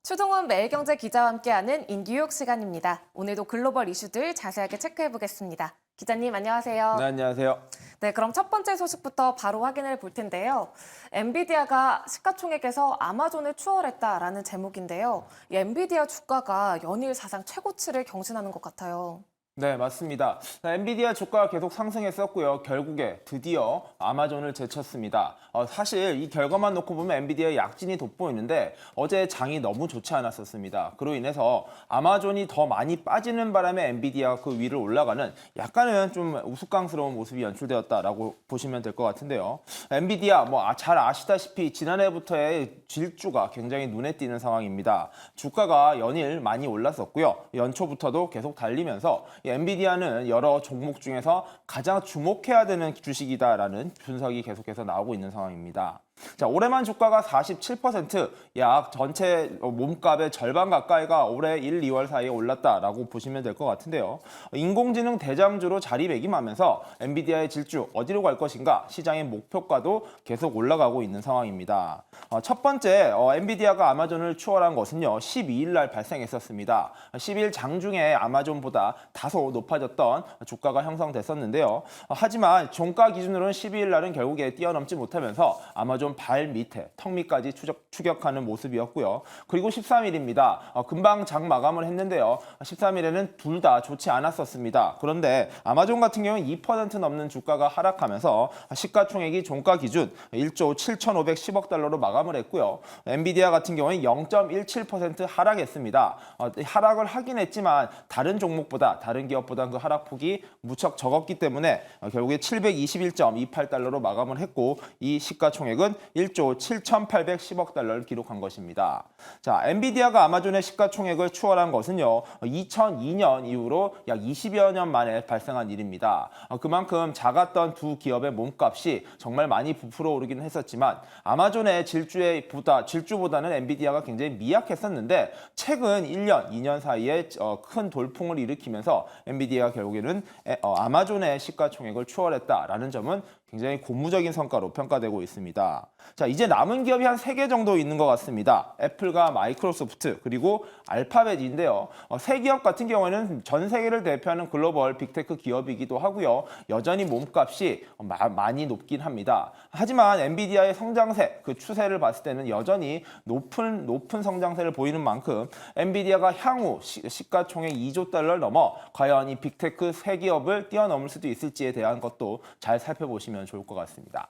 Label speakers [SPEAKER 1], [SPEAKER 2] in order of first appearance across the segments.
[SPEAKER 1] 추동훈 매일경제 기자와 함께하는 인뉴욕 시간입니다. 오늘도 글로벌 이슈들 자세하게 체크해보겠습니다. 기자님 안녕하세요.
[SPEAKER 2] 네, 안녕하세요.
[SPEAKER 1] 네, 그럼 첫 번째 소식부터 바로 확인해 볼 텐데요. 엔비디아가 시가총액에서 아마존을 추월했다라는 제목인데요. 이 엔비디아 주가가 연일 사상 최고치를 경신하는 것 같아요.
[SPEAKER 2] 네, 맞습니다. 엔비디아 주가가 계속 상승했었고요. 결국에 드디어 아마존을 제쳤습니다. 사실 이 결과만 놓고 보면 엔비디아의 약진이 돋보이는데 어제 장이 너무 좋지 않았었습니다. 그로 인해서 아마존이 더 많이 빠지는 바람에 엔비디아가 그 위를 올라가는 약간은 좀 우스꽝스러운 모습이 연출되었다라고 보시면 될 것 같은데요. 엔비디아 잘 아시다시피 지난해부터의 질주가 굉장히 눈에 띄는 상황입니다. 주가가 연일 많이 올랐었고요. 연초부터도 계속 달리면서 이 엔비디아는 여러 종목 중에서 가장 주목해야 되는 주식이다라는 분석이 계속해서 나오고 있는 상황입니다. 자, 올해만 주가가 47%, 약 전체 몸값의 절반 가까이가 올해 1, 2월 사이에 올랐다라고 보시면 될 것 같은데요. 인공지능 대장주로 자리매김하면서 엔비디아의 질주 어디로 갈 것인가 시장의 목표가도 계속 올라가고 있는 상황입니다. 첫 번째, 엔비디아가 아마존을 추월한 것은요, 12일 날 발생했었습니다. 10일 장중에 아마존보다 다소 높아졌던 주가가 형성됐었는데요. 하지만 종가 기준으로는 12일 날은 결국에 뛰어넘지 못하면서 아마존 발 밑에 턱 밑까지 추격하는 모습이었고요. 그리고 13일입니다. 금방 장 마감을 했는데요. 13일에는 둘 다 좋지 않았었습니다. 그런데 아마존 같은 경우는 2% 넘는 주가가 하락하면서 시가총액이 종가 기준 1조 7,510억 달러로 마감을 했고요. 엔비디아 같은 경우는 0.17% 하락했습니다. 하락을 하긴 했지만 다른 종목보다 다른 기업보다 그 하락폭이 무척 적었기 때문에 결국에 721.28달러로 마감을 했고 이 시가총액은 1조 7,810억 달러를 기록한 것입니다. 자, 엔비디아가 아마존의 시가총액을 추월한 것은요, 2002년 이후로 약 20여 년 만에 발생한 일입니다. 그만큼 작았던 두 기업의 몸값이 정말 많이 부풀어 오르기는 했었지만 아마존의 질주보다는 엔비디아가 굉장히 미약했었는데 최근 1년, 2년 사이에 큰 돌풍을 일으키면서 엔비디아가 결국에는 아마존의 시가총액을 추월했다라는 점은 굉장히 고무적인 성과로 평가되고 있습니다. 자, 이제 남은 기업이 한 3개 정도 있는 것 같습니다. 애플과 마이크로소프트 그리고 알파벳인데요. 세 기업 같은 경우에는 전 세계를 대표하는 글로벌 빅테크 기업이기도 하고요. 여전히 몸값이 많이 높긴 합니다. 하지만 엔비디아의 성장세, 그 추세를 봤을 때는 여전히 높은 성장세를 보이는 만큼 엔비디아가 향후 시가총액 2조 달러를 넘어 과연 이 빅테크 세 기업을 뛰어넘을 수도 있을지에 대한 것도 잘 살펴보시면 좋을 것 같습니다.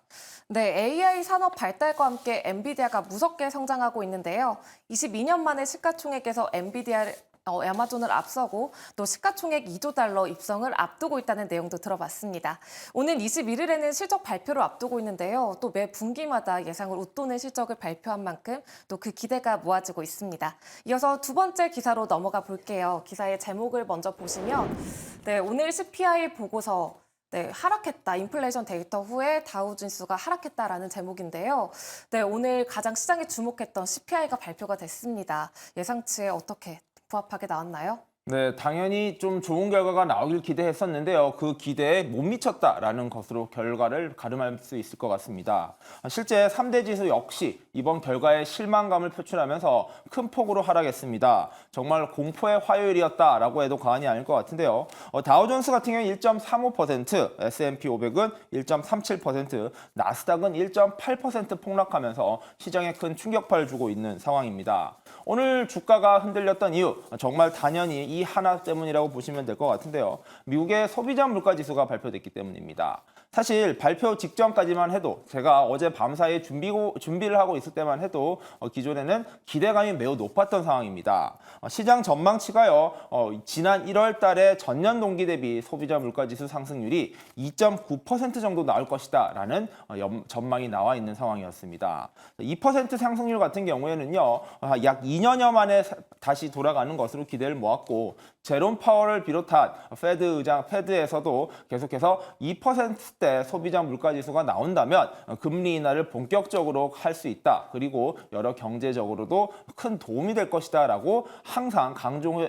[SPEAKER 1] 네, AI 산업 발달과 함께 엔비디아가 무섭게 성장하고 있는데요. 22년 만에 시가총액에서 아마존을 앞서고 또 시가총액 2조 달러 입성을 앞두고 있다는 내용도 들어봤습니다. 오는 21일에는 실적 발표를 앞두고 있는데요. 또 매 분기마다 예상을 웃도는 실적을 발표한 만큼 또 그 기대가 모아지고 있습니다. 이어서 두 번째 기사로 넘어가 볼게요. 기사의 제목을 먼저 보시면 네, 오늘 CPI 보고서 네, 하락했다. 인플레이션 데이터 후에 다우지수가 하락했다라는 제목인데요. 네, 오늘 가장 시장이 주목했던 CPI가 발표가 됐습니다. 예상치에 어떻게 부합하게 나왔나요?
[SPEAKER 2] 네, 당연히 좀 좋은 결과가 나오길 기대했었는데요. 그 기대에 못 미쳤다라는 것으로 결과를 가름할 수 있을 것 같습니다. 실제 3대 지수 역시 이번 결과에 실망감을 표출하면서 큰 폭으로 하락했습니다. 정말 공포의 화요일이었다라고 해도 과언이 아닐 것 같은데요. 다우존스 같은 경우는 1.35%, S&P 500은 1.37%, 나스닥은 1.8% 폭락하면서 시장에 큰 충격파를 주고 있는 상황입니다. 오늘 주가가 흔들렸던 이유, 정말 단연히 이 하나 때문이라고 보시면 될 것 같은데요. 미국의 소비자 물가 지수가 발표됐기 때문입니다. 사실 발표 직전까지만 해도 제가 어제 밤사이에 준비를 하고 있을 때만 해도 기존에는 기대감이 매우 높았던 상황입니다. 시장 전망치가요. 지난 1월 달에 전년 동기 대비 소비자 물가 지수 상승률이 2.9% 정도 나올 것이다 라는 전망이 나와 있는 상황이었습니다. 2% 상승률 같은 경우에는요. 약 2년여 만에 다시 돌아가는 것으로 기대를 모았고 제롬 파월을 비롯한 페드에서도 계속해서 2%대 소비자 물가지수가 나온다면 금리 인하를 본격적으로 할 수 있다. 그리고 여러 경제적으로도 큰 도움이 될 것이다라고 항상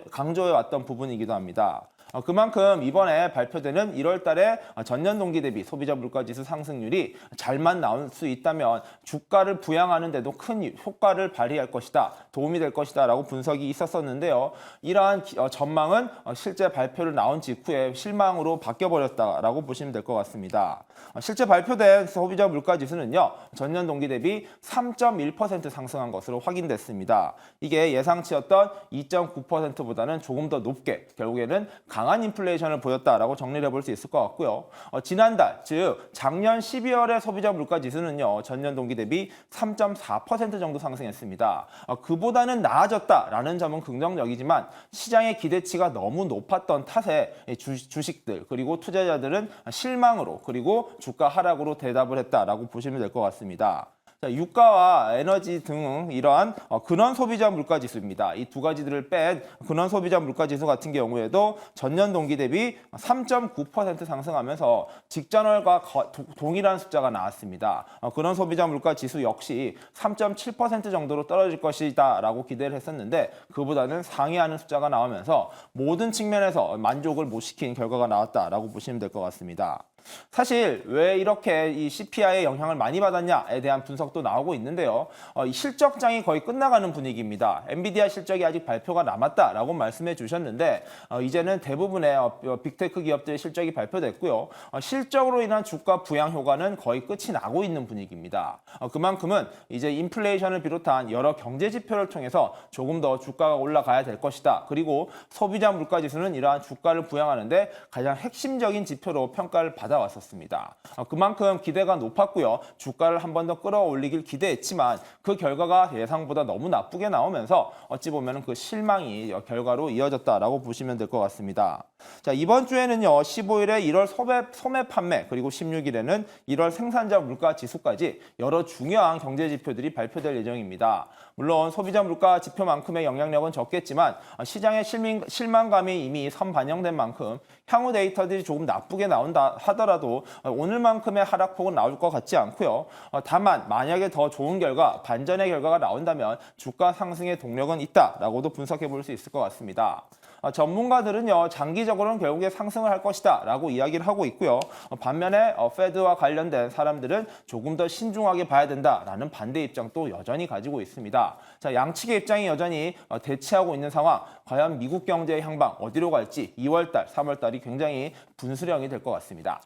[SPEAKER 2] 강조해왔던 부분이기도 합니다. 그만큼 이번에 발표되는 1월 달에 전년 동기 대비 소비자 물가지수 상승률이 잘만 나올 수 있다면 주가를 부양하는 데도 큰 효과를 발휘할 것이다. 도움이 될 것이다라고 분석이 있었었는데요. 이러한 전망은 실제 발표를 나온 직후에 실망으로 바뀌어버렸다라고 보시면 될 것 같습니다. 실제 발표된 소비자 물가지수는요, 전년 동기 대비 3.1% 상승한 것으로 확인됐습니다. 이게 예상치였던 2.9%보다는 조금 더 높게 결국에는 강한 인플레이션을 보였다라고 정리를 해볼 수 있을 것 같고요. 지난달, 즉 작년 12월의 소비자 물가지수는요, 전년 동기 대비 3.4% 정도 상승했습니다. 그보다는 나아졌다라는 점은 긍정적이지만 시장의 기대치가 너무 높았던 탓에 주식들 그리고 투자자들은 실망으로 그리고 주가 하락으로 대답을 했다라고 보시면 될 것 같습니다. 자, 유가와 에너지 등 이러한 근원 소비자 물가 지수입니다. 이 두 가지들을 뺀 근원 소비자 물가 지수 같은 경우에도 전년 동기 대비 3.9% 상승하면서 직전월과 동일한 숫자가 나왔습니다. 근원 소비자 물가 지수 역시 3.7% 정도로 떨어질 것이다라고 기대를 했었는데 그보다는 상회하는 숫자가 나오면서 모든 측면에서 만족을 못 시킨 결과가 나왔다라고 보시면 될 것 같습니다. 사실 왜 이렇게 이 CPI에 영향을 많이 받았냐에 대한 분석도 나오고 있는데요. 이 실적장이 거의 끝나가는 분위기입니다. 엔비디아 실적이 아직 발표가 남았다라고 말씀해 주셨는데 이제는 대부분의 빅테크 기업들의 실적이 발표됐고요. 실적으로 인한 주가 부양 효과는 거의 끝이 나고 있는 분위기입니다. 그만큼은 이제 인플레이션을 비롯한 여러 경제 지표를 통해서 조금 더 주가가 올라가야 될 것이다. 그리고 소비자 물가 지수는 이러한 주가를 부양하는데 가장 핵심적인 지표로 평가를 받아왔었습니다. 그만큼 기대가 높았고요. 주가를 한 번 더 끌어올리길 기대했지만 그 결과가 예상보다 너무 나쁘게 나오면서 어찌 보면 그 실망이 결과로 이어졌다라고 보시면 될 것 같습니다. 자, 이번 주에는요. 15일에 1월 소매 판매 그리고 16일에는 1월 생산자 물가 지수까지 여러 중요한 경제 지표들이 발표될 예정입니다. 물론 소비자 물가 지표만큼의 영향력은 적겠지만 시장의 실망감이 이미 선반영된 만큼 향후 데이터들이 조금 나쁘게 나온다 하더라도 오늘만큼의 하락폭은 나올 것 같지 않고요. 다만 만약에 더 좋은 결과, 반전의 결과가 나온다면 주가 상승의 동력은 있다라고도 분석해 볼 수 있을 것 같습니다. 전문가들은요, 장기적으로는 결국에 상승을 할 것이다 라고 이야기를 하고 있고요. 반면에 페드와 관련된 사람들은 조금 더 신중하게 봐야 된다라는 반대 입장도 여전히 가지고 있습니다. 자, 양측의 입장이 여전히 대치하고 있는 상황, 과연 미국 경제의 향방 어디로 갈지 2월달, 3월달이 굉장히 분수령이 될 것 같습니다.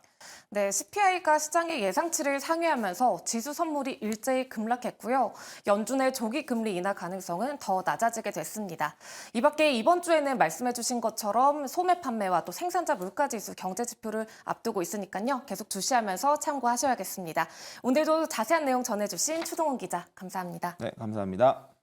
[SPEAKER 1] 네, CPI가 시장의 예상치를 상회하면서 지수 선물이 일제히 급락했고요. 연준의 조기 금리 인하 가능성은 더 낮아지게 됐습니다. 이 밖에 이번 주에는 말씀해주신 것처럼 소매 판매와 또 생산자 물가지수 경제 지표를 앞두고 있으니까요. 계속 주시하면서 참고하셔야겠습니다. 오늘도 자세한 내용 전해주신 추동훈 기자, 감사합니다.
[SPEAKER 2] 네, 감사합니다.